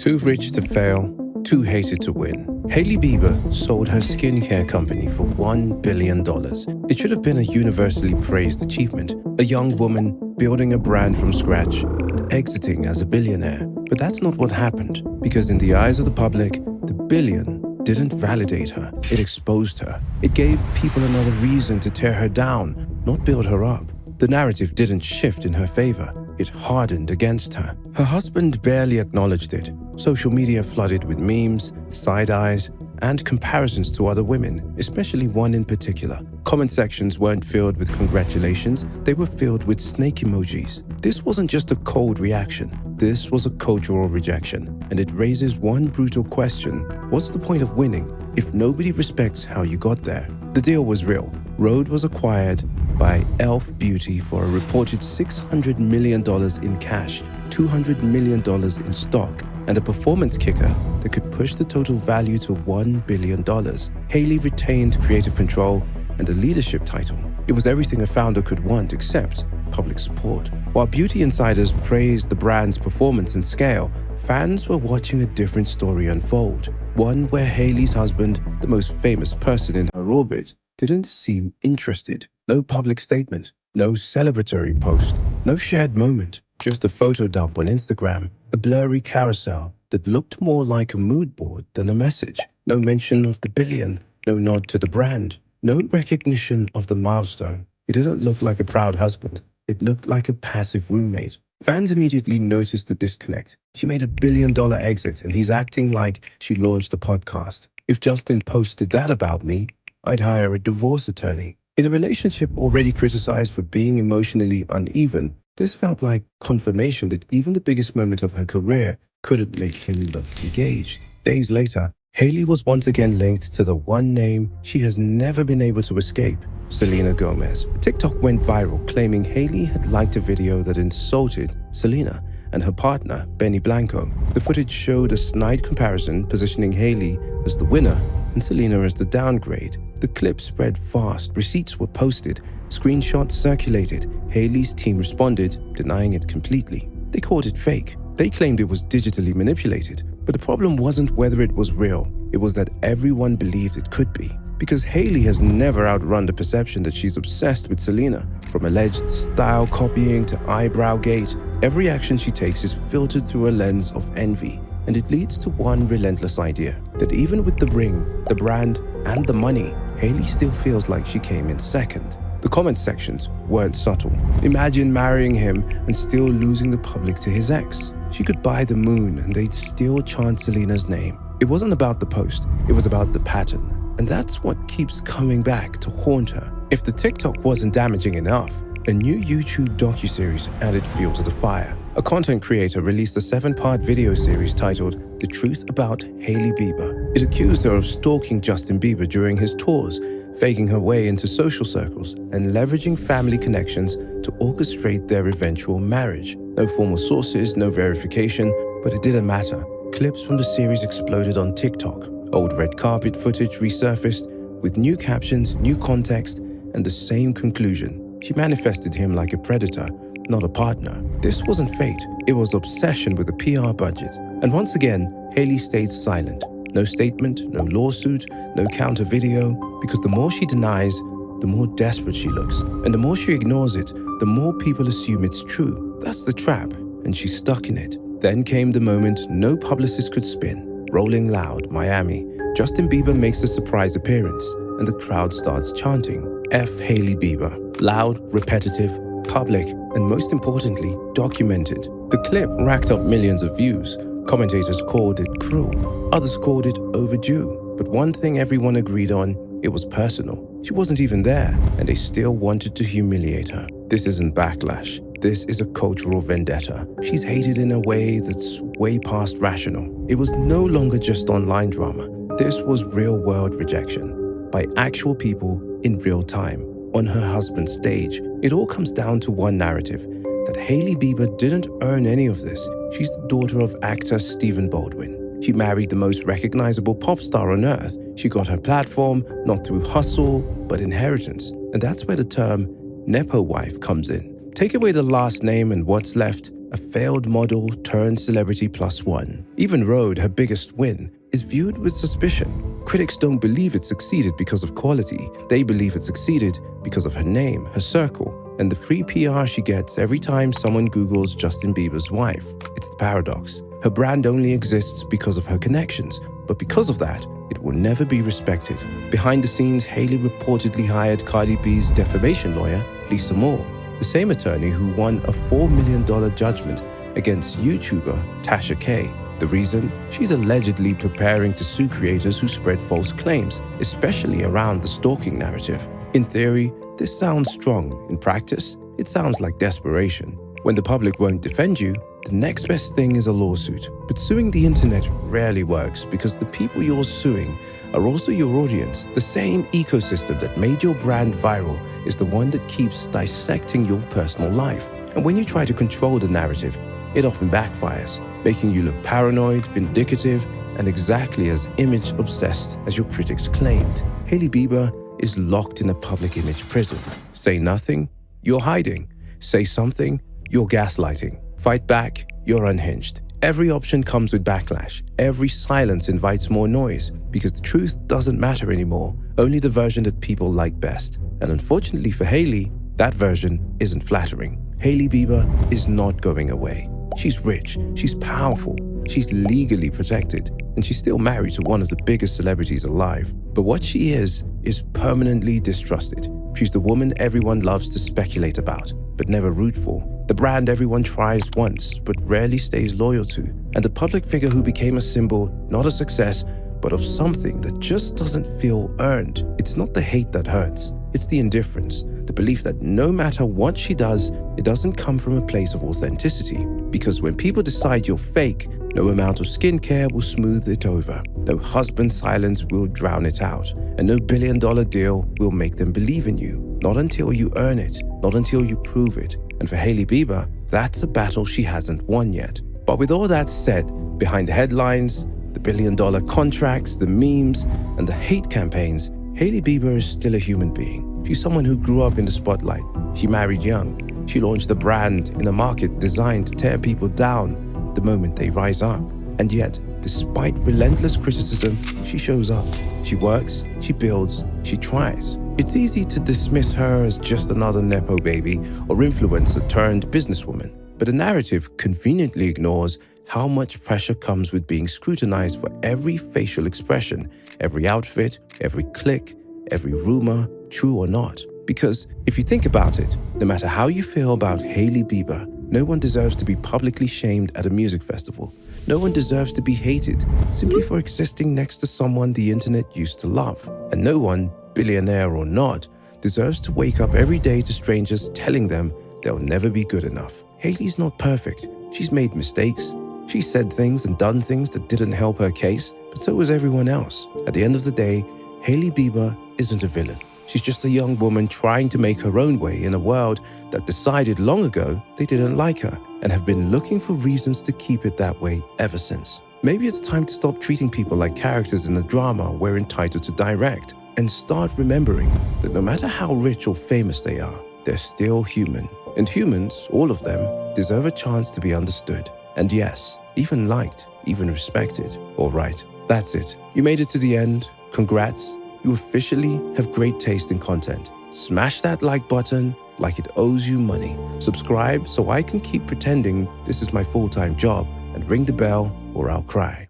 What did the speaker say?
Too rich to fail, too hated to win. Hailey Bieber sold her skincare company for $1 billion. It should have been a universally praised achievement. A young woman building a brand from scratch and exiting as a billionaire. But that's not what happened, because in the eyes of the public, the billion didn't validate her. It exposed her. It gave people another reason to tear her down, not build her up. The narrative didn't shift in her favor. It hardened against her. Her husband barely acknowledged it. Social media flooded with memes, side-eyes, and comparisons to other women, especially one in particular. Comment sections weren't filled with congratulations, they were filled with snake emojis. This wasn't just a cold reaction, this was a cultural rejection. And it raises one brutal question: what's the point of winning if nobody respects how you got there? The deal was real. Rhode was acquired by e.l.f. Beauty for a reported $600 million in cash, $200 million in stock, and a performance kicker that could push the total value to $1 billion. Hailey retained creative control and a leadership title. It was everything a founder could want except public support. While beauty insiders praised the brand's performance and scale, fans were watching a different story unfold. One where Hailey's husband, the most famous person in her orbit, didn't seem interested. No public statement, no celebratory post, no shared moment, just a photo dump on Instagram, a blurry carousel that looked more like a mood board than a message. No mention of the billion, no nod to the brand, no recognition of the milestone. It didn't look like a proud husband. It looked like a passive roommate. Fans immediately noticed the disconnect. She made $1 billion exit and he's acting like she launched a podcast. If Justin posted that about me, I'd hire a divorce attorney. In a relationship already criticized for being emotionally uneven, this felt like confirmation that even the biggest moment of her career couldn't make him look engaged. Days later, Hailey was once again linked to the one name she has never been able to escape: Selena Gomez. TikTok went viral claiming Hailey had liked a video that insulted Selena and her partner, Benny Blanco. The footage showed a snide comparison positioning Hailey as the winner and Selena as the downgrade. The clip spread fast, receipts were posted, screenshots circulated. Hailey's team responded, denying it completely. They called it fake. They claimed it was digitally manipulated. But the problem wasn't whether it was real, it was that everyone believed it could be. Because Hailey has never outrun the perception that she's obsessed with Selena. From alleged style copying to eyebrow gate, every action she takes is filtered through a lens of envy. And it leads to one relentless idea, that even with the ring, the brand, and the money, Hailey still feels like she came in second. The comment sections weren't subtle. Imagine marrying him and still losing the public to his ex. She could buy the moon and they'd still chant Selena's name. It wasn't about the post, it was about the pattern. And that's what keeps coming back to haunt her. If the TikTok wasn't damaging enough, a new YouTube docuseries added fuel to the fire. A content creator released a 7-part video series titled The Truth About Hailey Bieber. It accused her of stalking Justin Bieber during his tours, faking her way into social circles, and leveraging family connections to orchestrate their eventual marriage. No formal sources, no verification, but it didn't matter. Clips from the series exploded on TikTok. Old red carpet footage resurfaced with new captions, new context, and the same conclusion. She manifested him like a predator, not a partner. This wasn't fate, it was obsession with a PR budget. And once again, Hailey stayed silent. No statement, no lawsuit, no counter video, because the more she denies, the more desperate she looks. And the more she ignores it, the more people assume it's true. That's the trap, and she's stuck in it. Then came the moment no publicist could spin. Rolling Loud, Miami. Justin Bieber makes a surprise appearance, and the crowd starts chanting, F Hailey Bieber. Loud, repetitive, public, and most importantly, documented. The clip racked up millions of views. Commentators called it cruel. Others called it overdue. But one thing everyone agreed on, it was personal. She wasn't even there, and they still wanted to humiliate her. This isn't backlash. This is a cultural vendetta. She's hated in a way that's way past rational. It was no longer just online drama. This was real-world rejection by actual people in real time, on her husband's stage. It all comes down to one narrative, that Hailey Bieber didn't earn any of this. She's the daughter of actor Stephen Baldwin. She married the most recognizable pop star on earth. She got her platform not through hustle, but inheritance. And that's where the term nepo wife comes in. Take away the last name and what's left? a failed model turned celebrity plus one. Even Rode, her biggest win, is viewed with suspicion. Critics don't believe it succeeded because of quality. They believe it succeeded because of her name, her circle, and the free PR she gets every time someone Googles Justin Bieber's wife. It's the paradox. Her brand only exists because of her connections, but because of that, it will never be respected. Behind the scenes, Hailey reportedly hired Cardi B's defamation lawyer, Lisa Moore, the same attorney who won a $4 million judgment against YouTuber Tasha K. The reason? She's allegedly preparing to sue creators who spread false claims, especially around the stalking narrative. In theory, this sounds strong. In practice, it sounds like desperation. When the public won't defend you, the next best thing is a lawsuit. But suing the internet rarely works because the people you're suing are also your audience. The same ecosystem that made your brand viral is the one that keeps dissecting your personal life. And when you try to control the narrative, it often backfires, making you look paranoid, vindictive, and exactly as image-obsessed as your critics claimed. Hailey Biber is locked in a public image prison. Say nothing, you're hiding. Say something, you're gaslighting. Fight back, you're unhinged. Every option comes with backlash. Every silence invites more noise because the truth doesn't matter anymore, only the version that people like best. And unfortunately for Hailey, that version isn't flattering. Hailey Biber is not going away. She's rich, she's powerful, she's legally protected, and she's still married to one of the biggest celebrities alive. But what she is permanently distrusted. She's the woman everyone loves to speculate about, but never root for. The brand everyone tries once, but rarely stays loyal to. And the public figure who became a symbol, not a success, but of something that just doesn't feel earned. It's not the hate that hurts. It's the indifference, the belief that no matter what she does, it doesn't come from a place of authenticity. Because when people decide you're fake, no amount of skincare will smooth it over. No husband silence will drown it out. And no billion-dollar deal will make them believe in you. Not until you earn it, not until you prove it. And for Hailey Biber, that's a battle she hasn't won yet. But with all that said, behind the headlines, the billion-dollar contracts, the memes, and the hate campaigns, Hailey Biber is still a human being. She's someone who grew up in the spotlight. She married young. She launched a brand in a market designed to tear people down the moment they rise up. And yet, despite relentless criticism, she shows up. She works, she builds, she tries. It's easy to dismiss her as just another nepo baby or influencer turned businesswoman. But the narrative conveniently ignores how much pressure comes with being scrutinized for every facial expression, every outfit, every click, every rumor, true or not. Because if you think about it, no matter how you feel about Hailey Biber, no one deserves to be publicly shamed at a music festival. No one deserves to be hated simply for existing next to someone the internet used to love. And no one, billionaire or not, deserves to wake up every day to strangers telling them they'll never be good enough. Hailey's not perfect. She's made mistakes. She said things and done things that didn't help her case, but so was everyone else. At the end of the day, Hailey Biber isn't a villain. She's just a young woman trying to make her own way in a world that decided long ago they didn't like her and have been looking for reasons to keep it that way ever since. Maybe it's time to stop treating people like characters in a drama we're entitled to direct and start remembering that no matter how rich or famous they are, they're still human. And humans, all of them, deserve a chance to be understood. And yes, even liked, even respected. All right, that's it. You made it to the end. Congrats. You officially have great taste in content. Smash that like button like it owes you money. Subscribe so I can keep pretending this is my full-time job, and ring the bell or I'll cry.